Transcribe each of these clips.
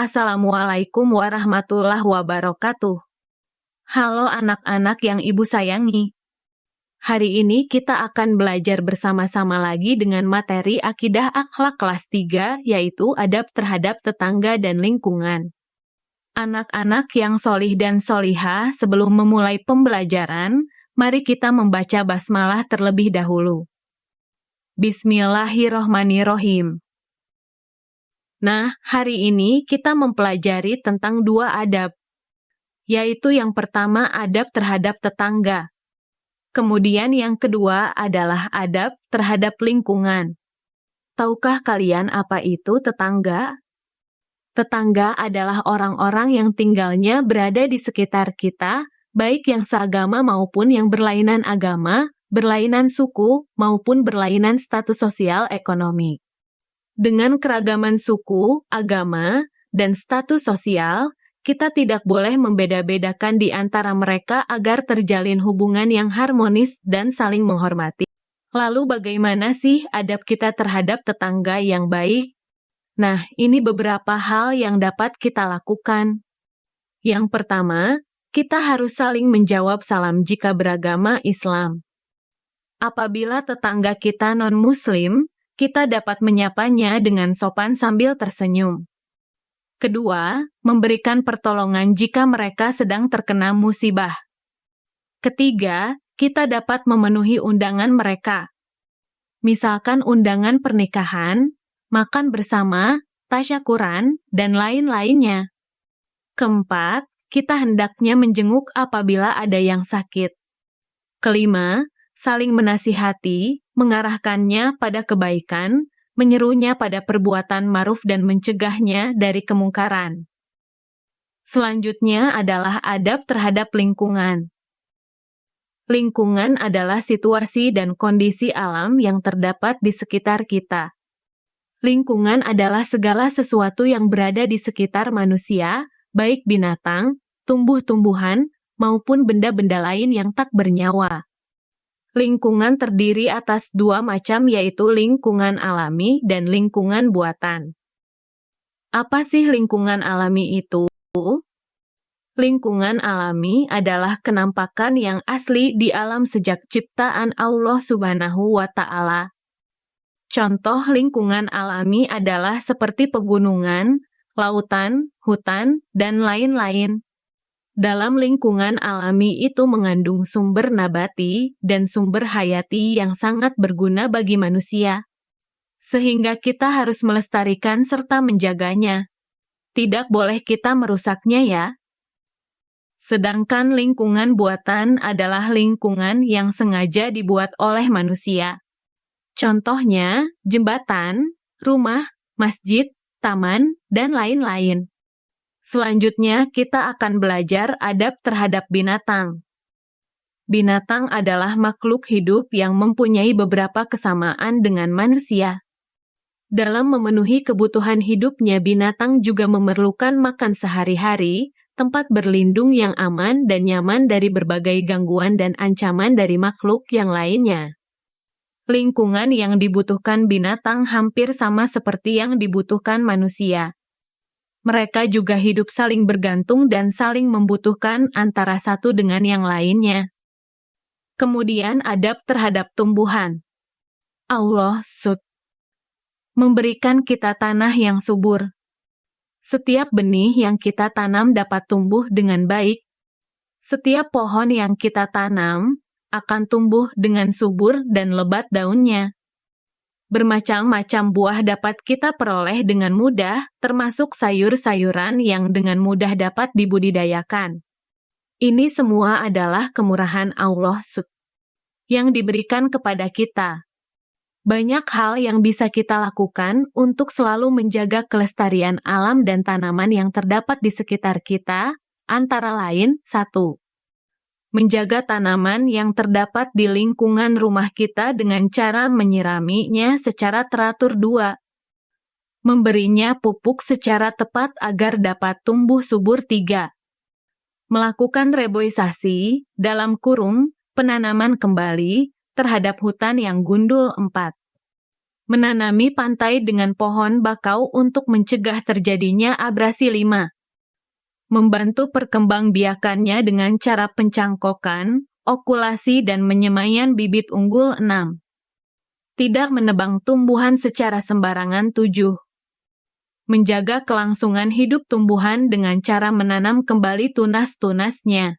Assalamualaikum warahmatullahi wabarakatuh. Halo anak-anak yang ibu sayangi. Hari ini kita akan belajar bersama-sama lagi dengan materi akidah akhlak kelas 3, yaitu adab terhadap tetangga dan lingkungan. Anak-anak yang solih dan solihah, sebelum memulai pembelajaran, mari kita membaca basmalah terlebih dahulu. Bismillahirrohmanirrohim. Nah, hari ini kita mempelajari tentang dua adab, yaitu yang pertama adab terhadap tetangga. Kemudian yang kedua adalah adab terhadap lingkungan. Tahukah kalian apa itu tetangga? Tetangga adalah orang-orang yang tinggalnya berada di sekitar kita, baik yang seagama maupun yang berlainan agama, berlainan suku, maupun berlainan status sosial ekonomi. Dengan keragaman suku, agama, dan status sosial, kita tidak boleh membeda-bedakan di antara mereka agar terjalin hubungan yang harmonis dan saling menghormati. Lalu bagaimana sih adab kita terhadap tetangga yang baik? Nah, ini beberapa hal yang dapat kita lakukan. Yang pertama, kita harus saling menjawab salam jika beragama Islam. Apabila tetangga kita non-Muslim, kita dapat menyapanya dengan sopan sambil tersenyum. Kedua, memberikan pertolongan jika mereka sedang terkena musibah. Ketiga, kita dapat memenuhi undangan mereka. Misalkan undangan pernikahan, makan bersama, tasyakuran, dan lain-lainnya. Keempat, kita hendaknya menjenguk apabila ada yang sakit. Kelima, saling menasihati, mengarahkannya pada kebaikan, menyerunya pada perbuatan ma'ruf dan mencegahnya dari kemungkaran. Selanjutnya adalah adab terhadap lingkungan. Lingkungan adalah situasi dan kondisi alam yang terdapat di sekitar kita. Lingkungan adalah segala sesuatu yang berada di sekitar manusia, baik binatang, tumbuh-tumbuhan, maupun benda-benda lain yang tak bernyawa. Lingkungan terdiri atas dua macam, yaitu lingkungan alami dan lingkungan buatan. Apa sih lingkungan alami itu? Lingkungan alami adalah kenampakan yang asli di alam sejak ciptaan Allah Subhanahu wa Ta'ala. Contoh lingkungan alami adalah seperti pegunungan, lautan, hutan, dan lain-lain. Dalam lingkungan alami itu mengandung sumber nabati dan sumber hayati yang sangat berguna bagi manusia. Sehingga kita harus melestarikan serta menjaganya. Tidak boleh kita merusaknya ya. Sedangkan lingkungan buatan adalah lingkungan yang sengaja dibuat oleh manusia. Contohnya, jembatan, rumah, masjid, taman, dan lain-lain. Selanjutnya, kita akan belajar adab terhadap binatang. Binatang adalah makhluk hidup yang mempunyai beberapa kesamaan dengan manusia. Dalam memenuhi kebutuhan hidupnya, binatang juga memerlukan makan sehari-hari, tempat berlindung yang aman dan nyaman dari berbagai gangguan dan ancaman dari makhluk yang lainnya. Lingkungan yang dibutuhkan binatang hampir sama seperti yang dibutuhkan manusia. Mereka juga hidup saling bergantung dan saling membutuhkan antara satu dengan yang lainnya. Kemudian adab terhadap tumbuhan. Allah memberikan kita tanah yang subur. Setiap benih yang kita tanam dapat tumbuh dengan baik. Setiap pohon yang kita tanam akan tumbuh dengan subur dan lebat daunnya. Bermacam-macam buah dapat kita peroleh dengan mudah, termasuk sayur-sayuran yang dengan mudah dapat dibudidayakan. Ini semua adalah kemurahan Allah yang diberikan kepada kita. Banyak hal yang bisa kita lakukan untuk selalu menjaga kelestarian alam dan tanaman yang terdapat di sekitar kita, antara lain, 1. Menjaga tanaman yang terdapat di lingkungan rumah kita dengan cara menyiraminya secara teratur. 2. Memberinya pupuk secara tepat agar dapat tumbuh subur. 3. Melakukan reboisasi, dalam kurung, penanaman kembali, terhadap hutan yang gundul. 4. Menanami pantai dengan pohon bakau untuk mencegah terjadinya abrasi 5. Membantu perkembangbiakannya dengan cara pencangkokan, okulasi dan penyemaian bibit unggul 6. Tidak menebang tumbuhan secara sembarangan 7. Menjaga kelangsungan hidup tumbuhan dengan cara menanam kembali tunas-tunasnya.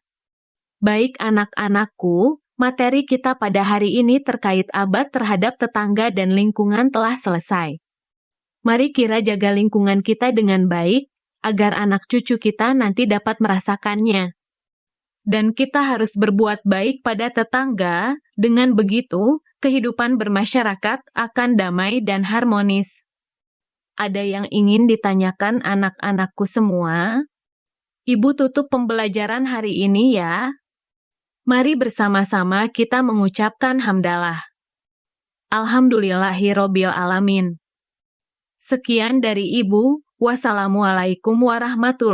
Baik anak-anakku, materi kita pada hari ini terkait abad terhadap tetangga dan lingkungan telah selesai. Mari kita jaga lingkungan kita dengan baik, agar anak cucu kita nanti dapat merasakannya. Dan kita harus berbuat baik pada tetangga, dengan begitu, kehidupan bermasyarakat akan damai dan harmonis. Ada yang ingin ditanyakan anak-anakku semua? Ibu tutup pembelajaran hari ini ya. Mari bersama-sama kita mengucapkan hamdalah. Alhamdulillahirobbil alamin. Sekian dari Ibu. Wassalamualaikum warahmatullahi wabarakatuh.